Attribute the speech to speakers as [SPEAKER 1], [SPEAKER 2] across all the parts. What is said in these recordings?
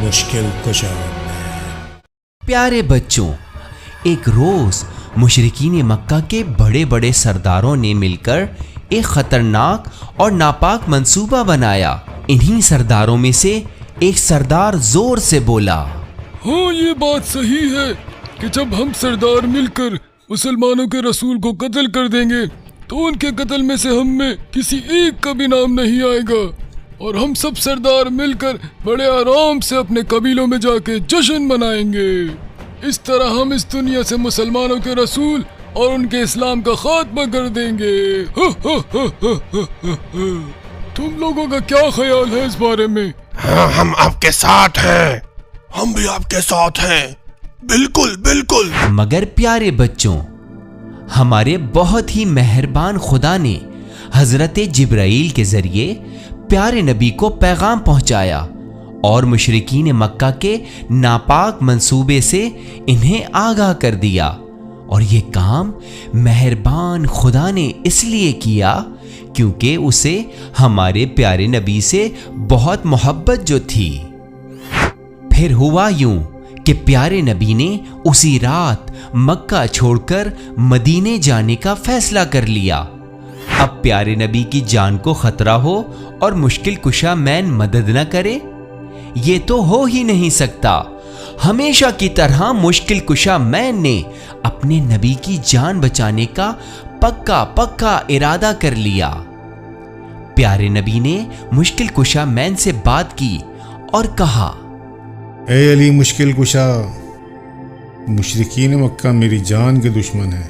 [SPEAKER 1] मुश्किल कुशा।
[SPEAKER 2] प्यारे बच्चों, एक रोज मुशरिकीन मक्का के बड़े बड़े सरदारों ने मिलकर एक खतरनाक और नापाक मंसूबा बनाया। इन्हीं सरदारों में से एक सरदार जोर से बोला,
[SPEAKER 3] हाँ, ये बात सही है कि जब हम सरदार मिलकर मुसलमानों के रसूल को कत्ल कर देंगे तो उनके कत्ल में से हम में किसी एक का भी नाम नहीं आएगा, और हम सब सरदार मिलकर बड़े आराम से अपने कबीलों में जाके जश्न मनाएंगे। इस तरह हम इस दुनिया से मुसलमानों के रसूल और उनके इस्लाम का खात्मा कर देंगे। तुम लोगों का क्या ख्याल है इस बारे में?
[SPEAKER 4] हाँ, हम आपके साथ हैं। हम भी आपके साथ हैं। बिल्कुल बिल्कुल।
[SPEAKER 2] मगर प्यारे बच्चों, हमारे बहुत ही मेहरबान खुदा ने हजरत जिब्राइल के जरिए प्यारे नबी को पैगाम पहुंचाया और मुशरिकीन मक्का के नापाक मंसूबे से इन्हें आगाह कर दिया। और ये काम मेहरबान खुदा ने इसलिए किया क्योंकि उसे हमारे प्यारे नबी से बहुत मोहब्बत जो थी। फिर हुआ यूं कि प्यारे नबी ने उसी रात मक्का छोड़कर मदीने जाने का फैसला कर लिया। अब प्यारे नबी की जान को खतरा हो और मुश्किल कुशा मैन मदद न करे, ये तो हो ही नहीं सकता। हमेशा की तरह मुश्किल कुशा मैन ने अपने नबी की जान बचाने का पक्का इरादा कर लिया। प्यारे नबी ने मुश्किल कुशा मैन से बात की और कहा,
[SPEAKER 1] ए अली मुश्किल कुशा, मुशरिकीन मक्का मेरी जान के दुश्मन हैं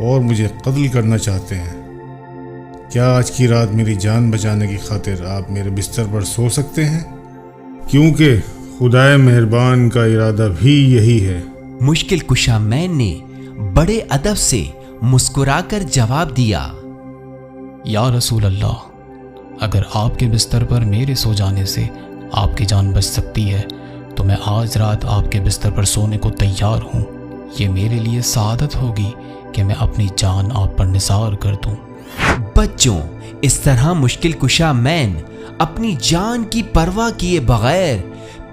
[SPEAKER 1] और मुझे कत्ल करना चाहते हैं। क्या आज की रात मेरी जान बचाने की खातिर आप मेरे बिस्तर पर सो सकते हैं? क्योंकि खुदाए मेहरबान का इरादा भी यही है।
[SPEAKER 2] मुश्किल कुशा मैन ने बड़े अदब से मुस्कुराकर जवाब दिया,
[SPEAKER 5] या रसूल अल्लाह, अगर आपके बिस्तर पर मेरे सो जाने से आपकी जान बच सकती है तो मैं आज रात आपके बिस्तर पर सोने को तैयार हूँ। ये मेरे लिए सआदत होगी कि मैं अपनी जान आप पर निसार कर दूँ।
[SPEAKER 2] बच्चों, इस तरह मुश्किल कुशा मैन अपनी जान की परवाह किए बगैर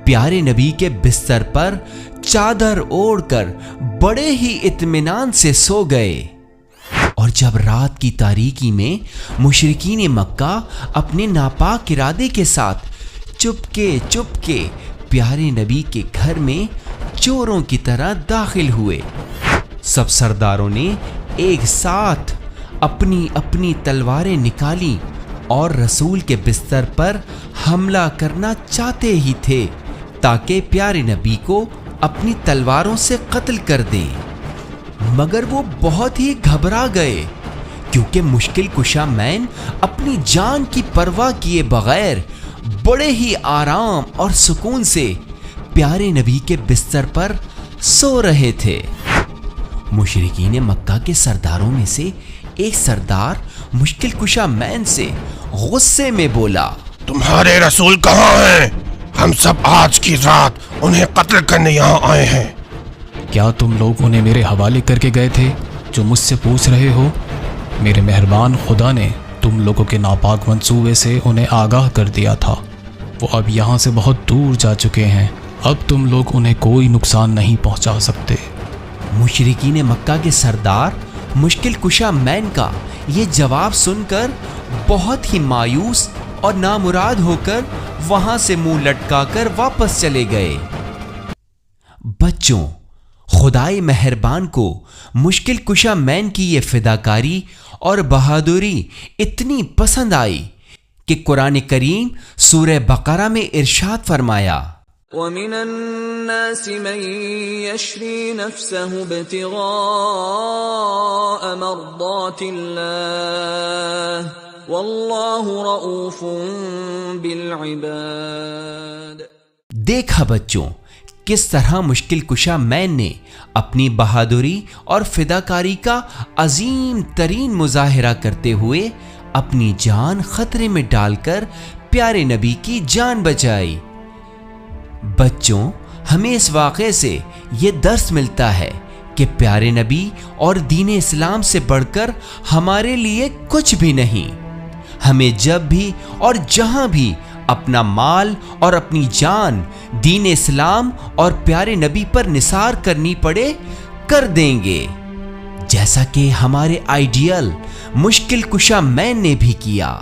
[SPEAKER 2] प्यारे नबी के बिस्तर पर चादर ओढ़कर बड़े ही इत्मीनान से सो गए। और जब रात की तारीकी में मुशरिकीन मक्का अपने नापाक इरादे के साथ चुपके प्यारे नबी के घर में चोरों की तरह दाखिल हुए, सब सरदारों ने एक साथ अपनी अपनी तलवारें निकाली और रसूल के बिस्तर पर हमला करना चाहते ही थे ताकि प्यारे नबी को अपनी तलवारों से कत्ल कर दें। मगर वो बहुत ही घबरा गए क्योंकि मुश्किल कुशा मैन अपनी जान की परवाह किए बगैर बड़े ही आराम और सुकून से प्यारे नबी के बिस्तर पर सो रहे थे। मुशरिकीन मक्का के सरदारों में से एक सरदार मुश्किल कुशा मैन से गुस्से में बोला,
[SPEAKER 4] तुम्हारे रसूल कहाँ हैं? हम सब आज की रात उन्हें कत्ल करने यहाँ आए हैं।
[SPEAKER 5] क्या तुम लोग उन्हें मेरे हवाले करके गए थे जो मुझसे पूछ रहे हो? मेरे मेहरबान खुदा ने तुम लोगों के नापाक मंसूबे से उन्हें आगाह कर दिया था। वो अब यहाँ से बहुत दूर जा चुके हैं। अब तुम लोग उन्हें कोई नुकसान नहीं पहुँचा सकते।
[SPEAKER 2] मुशरिकीन मक्का के सरदार मुश्किल कुशा मैन का ये जवाब सुनकर बहुत ही मायूस और नामुराद होकर वहां से मुंह लटकाकर वापस चले गए। बच्चों, खुदाए मेहरबान को मुश्किल कुशा मैन की ये फिदाकारी और बहादुरी इतनी पसंद आई कि कुरान करीम सूरह बकरा में इरशाद फरमाया,
[SPEAKER 6] وَمِنَ النَّاسِ مَن يَشْرِي نَفْسَهُ ابْتِغَاءَ مَرْضَاتِ اللَّهِ وَاللَّهُ رَءُوفٌ بِالْعِبَادِ۔
[SPEAKER 2] देखा बच्चों, किस तरह मुश्किल कुशा मैन ने अपनी बहादुरी और फिदाकारी का अजीम तरीन मुजाहिरा करते हुए अपनी जान खतरे में डालकर प्यारे नबी की जान बचाई। बच्चों, हमें इस वाक़े से ये दर्स मिलता है कि प्यारे नबी और दीन इस्लाम से बढ़कर हमारे लिए कुछ भी नहीं। हमें जब भी और जहां भी اپنا مال اور اپنی جان دین اسلام اور پیارے نبی پر نثار کرنی پڑے کر دیں گے، جیسا کہ ہمارے آئیڈیل مشکل کشا مین نے بھی کیا۔